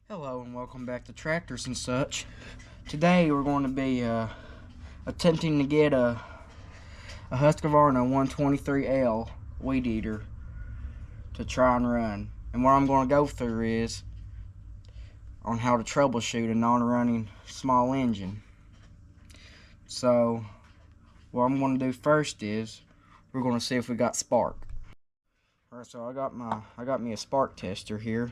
Hello and welcome back to Tractors and Such. Today we're going to be attempting to get a Husqvarna 123L weed eater to try and run. And what I'm going to go through is on how to troubleshoot a non-running small engine. So what I'm going to do first is we're going to see if we got spark. Alright, so I got me a spark tester here.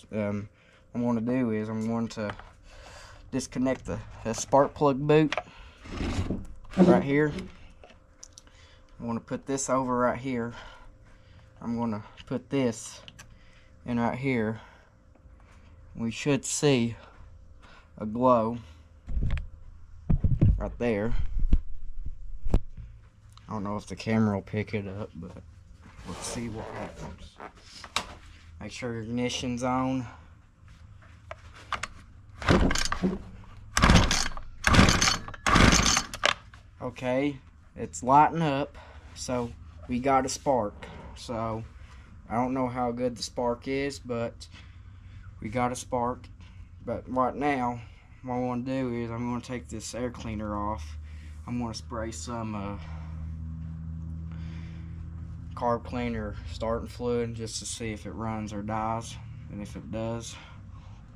What I'm going to do is I'm going to disconnect the spark plug boot right here. I'm going to put this over right here. I'm going to put this in right here. We should see a glow right there. I don't know if the camera will pick it up, but let's see what happens. Make sure your ignition's on. Okay, it's lighting up, so we got a spark. So I don't know how good the spark is, but we got a spark. But right now, what I want to do is I'm going to take this air cleaner off. I'm going to spray some carb cleaner starting fluid just to see if it runs or dies, and if it does,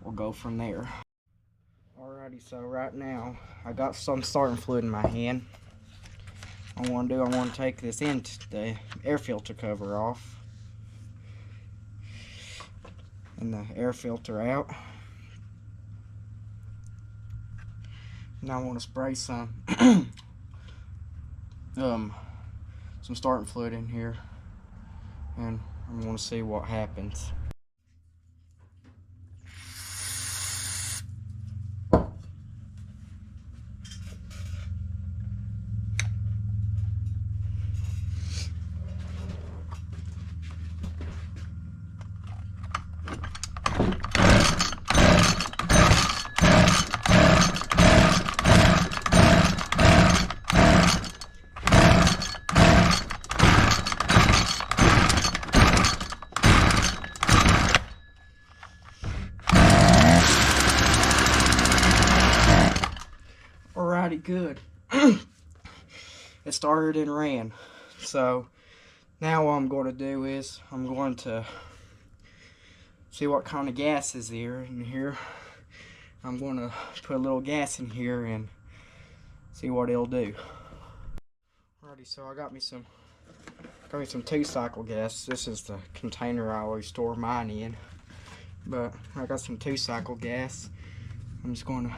we'll go from there. Alrighty, so right now I got some starting fluid in my hand. What I want to take this the air filter cover off and the air filter out. Now I want to spray some some starting fluid in here, and I'm going to see what happens. Alrighty, good. It started and ran. So now what I'm going to do is I'm going to see what kind of gas is there in here. I'm going to put a little gas in here and see what it'll do. Alrighty, so I got me some 2-cycle gas. This is the container I always store mine in. But I got some 2-cycle gas. I'm just going to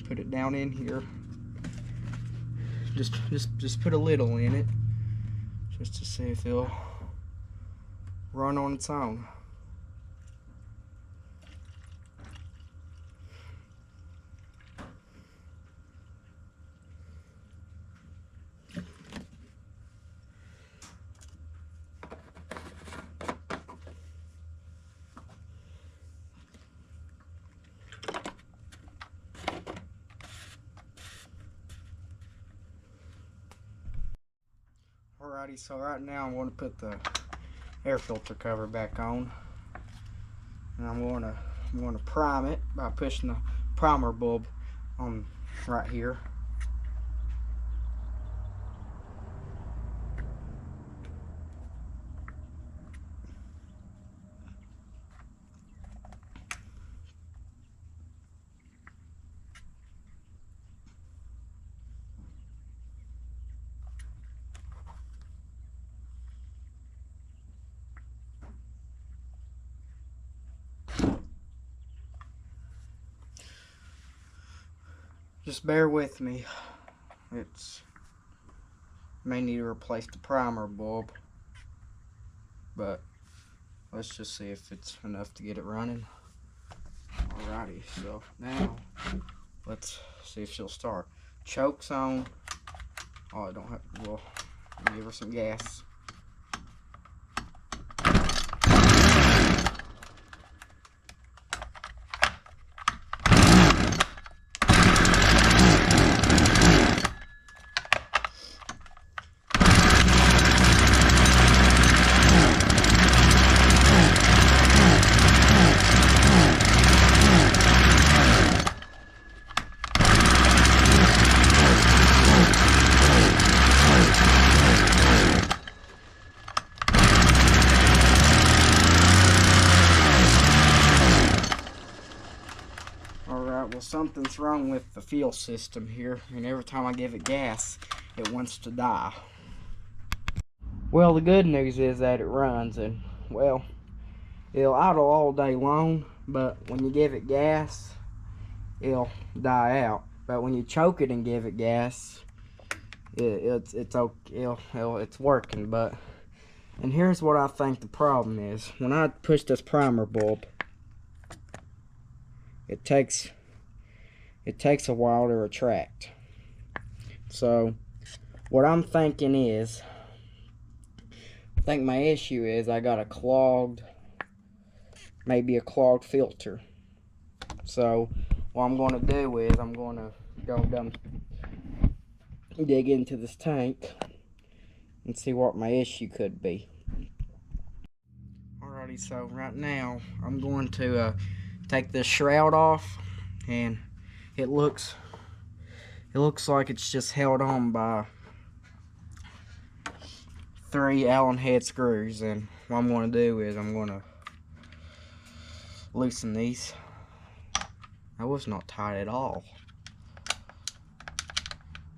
put it down in here. Just put a little in it, just to see if it'll run on its own. Alrighty, so right now I'm going to put the air filter cover back on, and I'm going to prime it by pushing the primer bulb on right here. Just bear with me. May need to replace the primer bulb, but let's just see if it's enough to get it running. Alrighty, so now let's see if she'll start. Choke's on. Oh, I don't have. Well, give her some gas. something's wrong with the fuel system here, and every time I give it gas, it wants to die. Well, the good news is that it runs, and well, it'll idle all day long, but when you give it gas, it'll die out. But when you choke it and give it gas, it's working. But and here's what I think the problem is. When I push this primer bulb, it takes a while to retract. So what I'm thinking is, I think my issue is I got maybe a clogged filter. So what I'm going to do is I'm going to go dig into this tank and see what my issue could be. Alrighty, so right now I'm going to take this shroud off, and it looks like it's just held on by 3 Allen head screws. And what I'm going to do is I'm going to loosen these. That was not tight at all,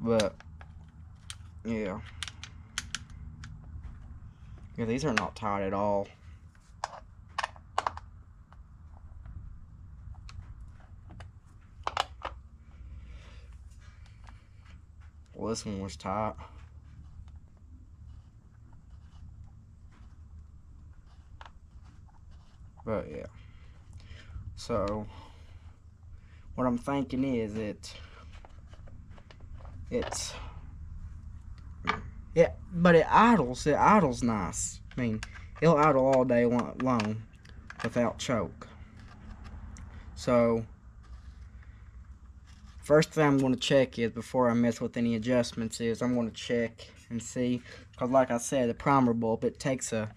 but yeah, these are not tight at all. Well, this one was tight. But yeah, so what I'm thinking is yeah, but it idles nice. I mean, it'll idle all day long without choke. So first thing I'm going to check is, before I mess with any adjustments, is I'm going to check and see, because like I said, the primer bulb, it takes a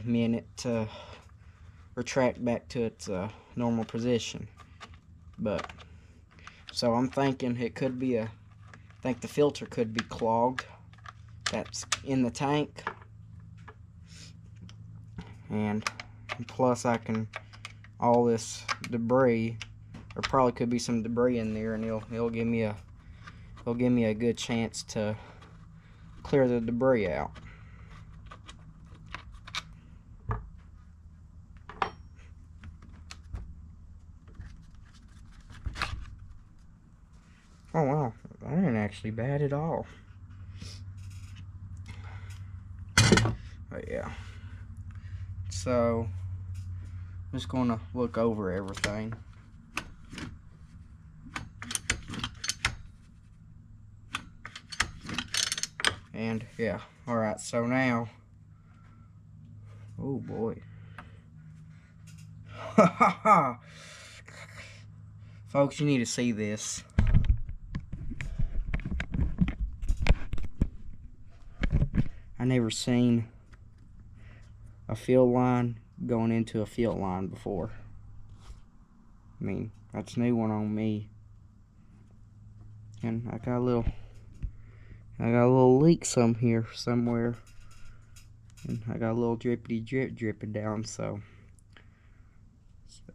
minute to retract back to its normal position. But so I'm thinking it could be I think the filter could be clogged that's in the tank, and plus all this debris, there probably could be some debris in there, and it'll give me a good chance to clear the debris out. Oh wow, that ain't actually bad at all. But yeah, so I'm just gonna look over everything. And yeah, alright, so now, oh boy. Folks, you need to see this. I never seen a field line going into a field line before. I mean, that's a new one on me. And I got a little leak somewhere. And I got a little drippity drip dripping down, so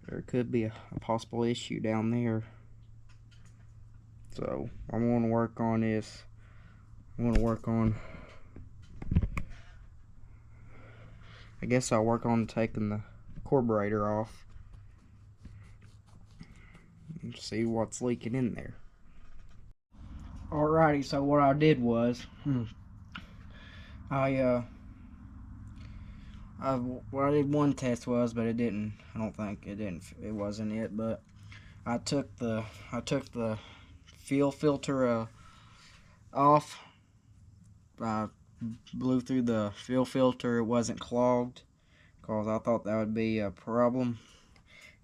there could be a possible issue down there. So what I'm gonna work on is I guess I'll work on taking the carburetor off and see what's leaking in there. Alrighty, so what I did was I did one test was, but it didn't. I don't think it didn't. It wasn't it. But I took the fuel filter off. I blew through the fuel filter. It wasn't clogged, because I thought that would be a problem.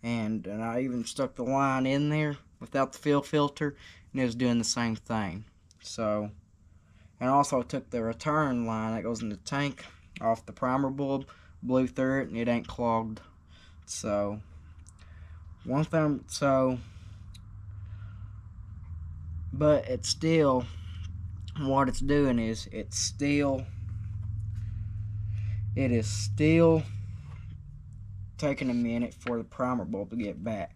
And I even stuck the line in there without the fuel filter, and it was doing the same thing. So, and also took the return line that goes in the tank off the primer bulb, blew through it, and it ain't clogged. So one thing, but it's still, what it's doing is it is still taking a minute for the primer bulb to get back.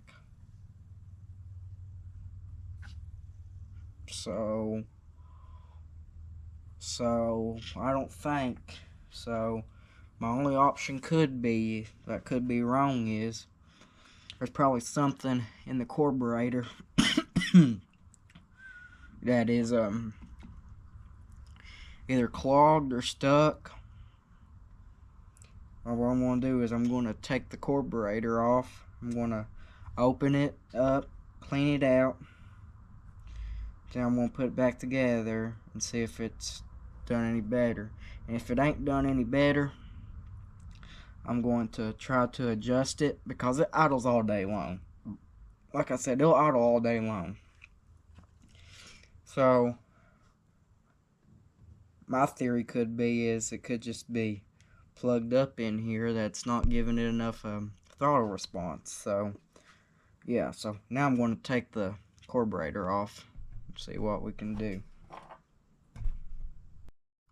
So I don't think so. My only option could be wrong is there's probably something in the carburetor that is either clogged or stuck. What I'm going to do is I'm going to take the carburetor off. I'm going to open it up, clean it out. Then I'm going to put it back together and see if it's done any better. And if it ain't done any better, I'm going to try to adjust it, because it idles all day long. Like I said, it'll idle all day long. So my theory could be is it could just be plugged up in here that's not giving it enough throttle response. So yeah, so now I'm going to take the carburetor off and see what we can do.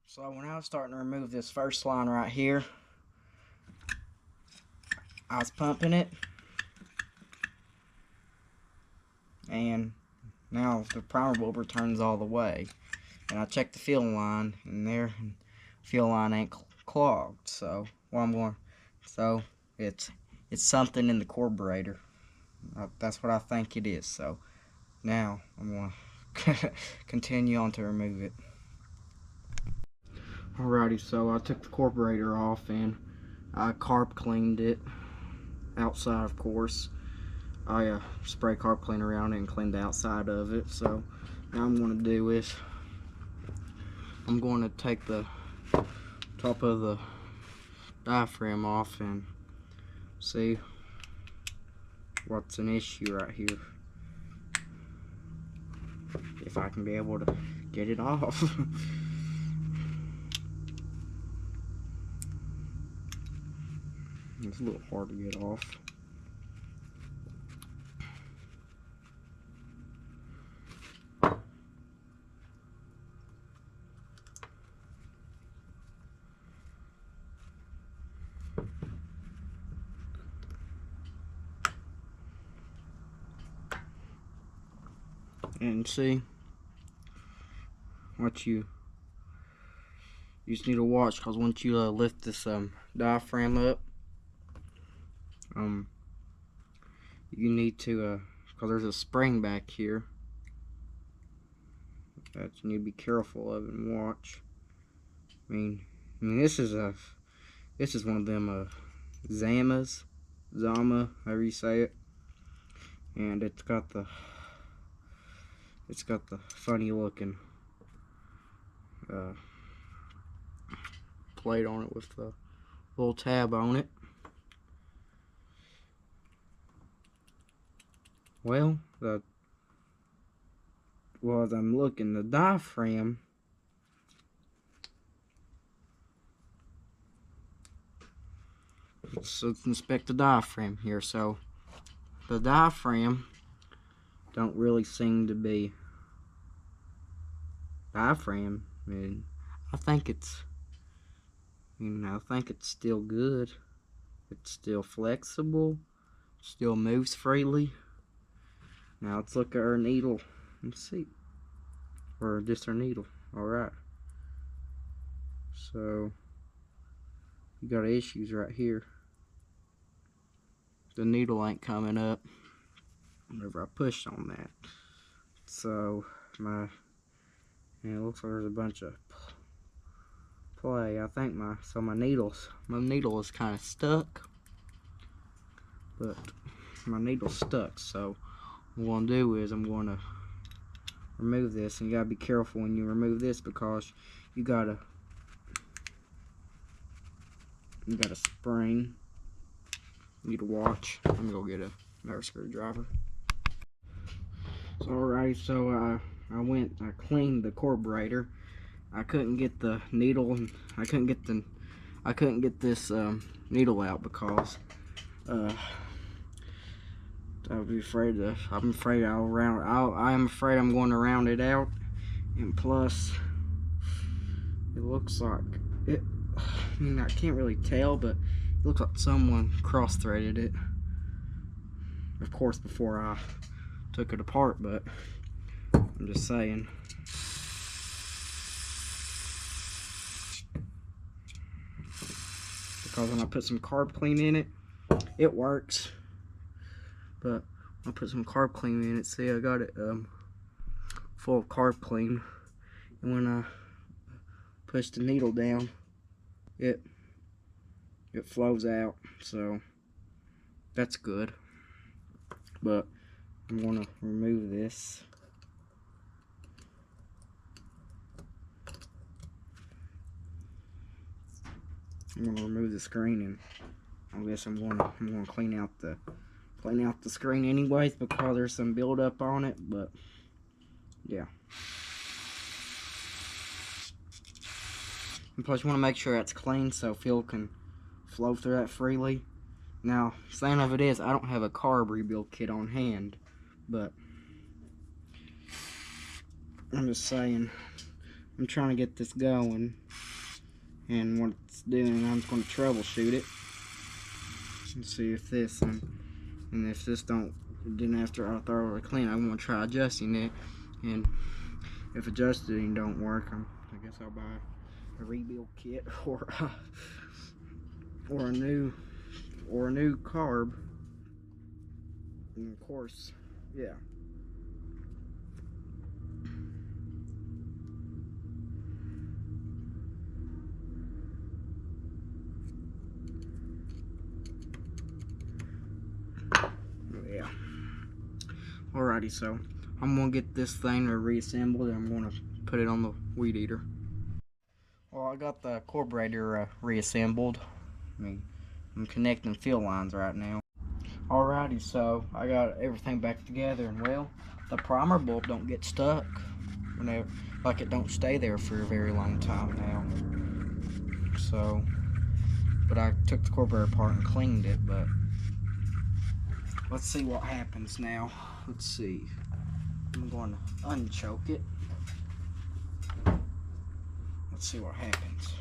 So when I was starting to remove this first line right here, I was pumping it, and now the primer bulb turns all the way, and I checked the fuel line, and there, fuel line ain't clogged. So it's something in the carburetor. That's what I think it is. So now I'm gonna continue on to remove it. Alrighty, so I took the carburetor off and I carb cleaned it outside, of course. I spray carb cleaner around it and cleaned the outside of it. So now I'm going to do is I'm going to take the top of the diaphragm off and see what's an issue right here, if I can be able to get it off. It's a little hard to get off. And see, what you just need to watch, because once you lift this diaphragm up, you need to, because there's a spring back here that you need to be careful of and watch. I mean this is one of them Zama, however you say it, and it's got the funny looking plate on it with the little tab on it. Well, as I'm looking, the diaphragm, let's inspect the diaphragm here. So the diaphragm don't really seem to be diaphragm. I mean, I think it's still good. It's still flexible, still moves freely. Now let's look at our needle and see, or just our needle. Alright, so you got issues right here. The needle ain't coming up whenever I push on that. So it looks like there's a bunch of play. I think my needle is kind of stuck, but my needle's stuck. So what I'm going to do is I'm going to remove this, and you got to be careful when you remove this, because you got a spring. You need to watch. Let me go get another screwdriver. So alright, so I cleaned the carburetor. I couldn't get the needle, and I couldn't get this needle out, because I'm afraid I'm going to round it out, and plus it looks like it. I mean, I can't really tell, but it looks like someone cross-threaded it. Of course, before I took it apart, but I'm just saying. because when I put some carb clean in it, it works. But when I put some carb clean in it, see, I got it full of carb clean, and when I push the needle down, it flows out, so that's good. But I'm going to remove this. I'm going to remove the screen, and I guess I'm going to clean out the screen anyways, because there's some buildup on it. But yeah. And plus, you want to make sure that's clean so fuel can flow through that freely. Now, saying of it is, I don't have a carb rebuild kit on hand, but I'm just saying, I'm trying to get this going, and what it's doing, I'm just going to troubleshoot it and see if this and if this didn't after I thoroughly clean, I'm going to try adjusting it, and if adjusting don't work, I guess I'll buy a rebuild kit or a new carb. And of course, yeah. Yeah. Alrighty, so I'm gonna get this thing reassembled, and I'm gonna put it on the weed eater. Well, I got the carburetor reassembled. I'm connecting fuel lines right now. Alrighty, so I got everything back together, and well, the primer bulb don't get stuck whenever, like it don't stay there for a very long time now. So, but I took the carburetor apart and cleaned it. But let's see what happens now. Let's see. I'm going to unchoke it. Let's see what happens.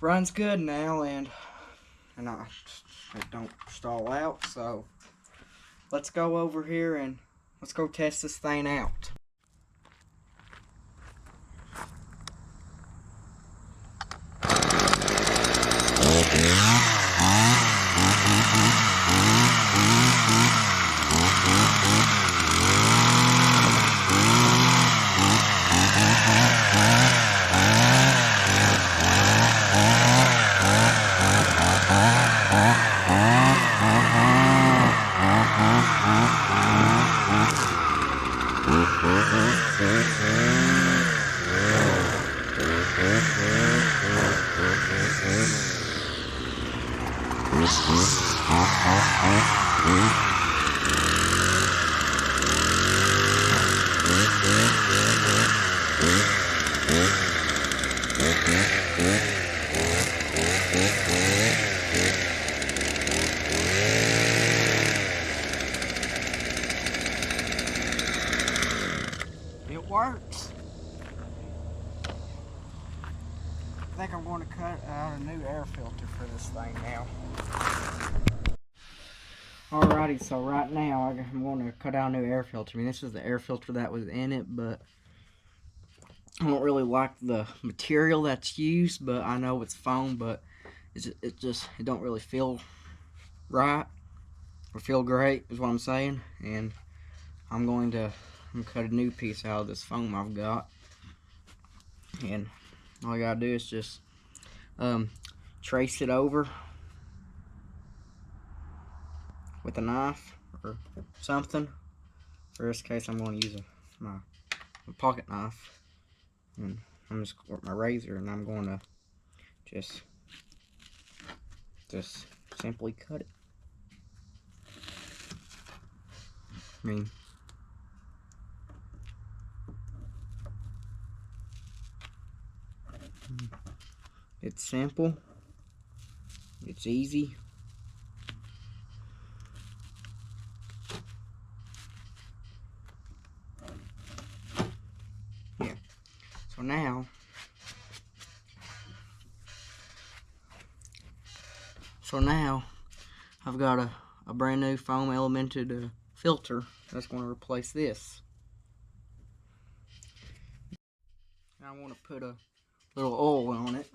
Runs good now, and it don't stall out. So let's go over here and let's go test this thing out. It works. I think I'm going to cut out a new air filter for this thing now. Alrighty, so right now I'm going to cut out a new air filter. I mean, this is the air filter that was in it, but I don't really like the material that's used. But I know it's foam, but it don't really feel right or feel great, is what I'm saying. And I'm going to cut a new piece out of this foam I've got, and all I gotta do is just trace it over with a knife or something. For this case, I'm going to use my pocket knife, and I'm just with my razor, and I'm going to just simply cut it. I mean, it's simple, it's easy. Yeah, so now I've got a brand new foam elemented filter that's going to replace this. I want to put a little oil on it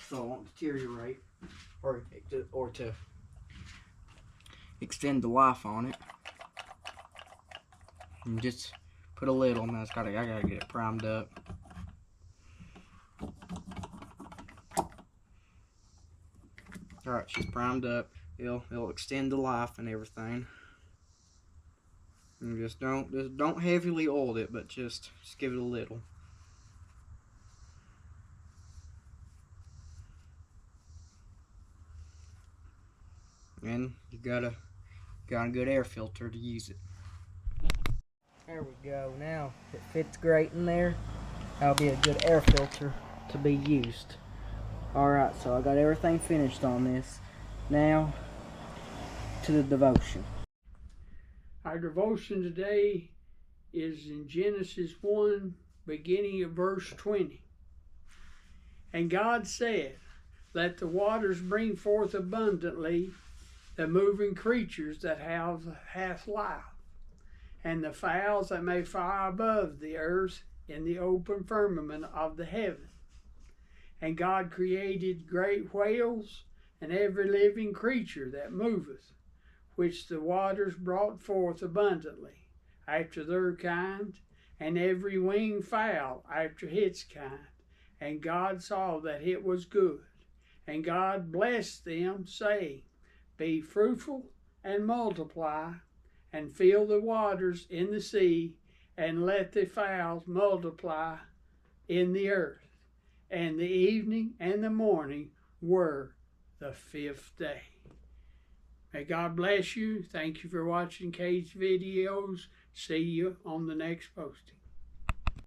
so it won't deteriorate or to extend the life on it. And just put a little, and I gotta get it primed up. Alright, she's primed up. It'll extend the life and everything. And just don't heavily oil it, but just give it a little. And you got a good air filter to use it. There we go. Now it fits great in there. That'll be a good air filter to be used. Alright, so I got everything finished on this. Now to the devotion. Our devotion today is in Genesis 1, beginning at verse 20. And God said, let the waters bring forth abundantly the moving creatures that hath life, and the fowls that may fly above the earth in the open firmament of the heaven. And God created great whales and every living creature that moveth, which the waters brought forth abundantly after their kind, and every winged fowl after its kind. And God saw that it was good. And God blessed them, saying, be fruitful and multiply, and fill the waters in the sea, and let the fowls multiply in the earth. And the evening and the morning were the 5th day. May God bless you. Thank you for watching Kate's videos. See you on the next posting.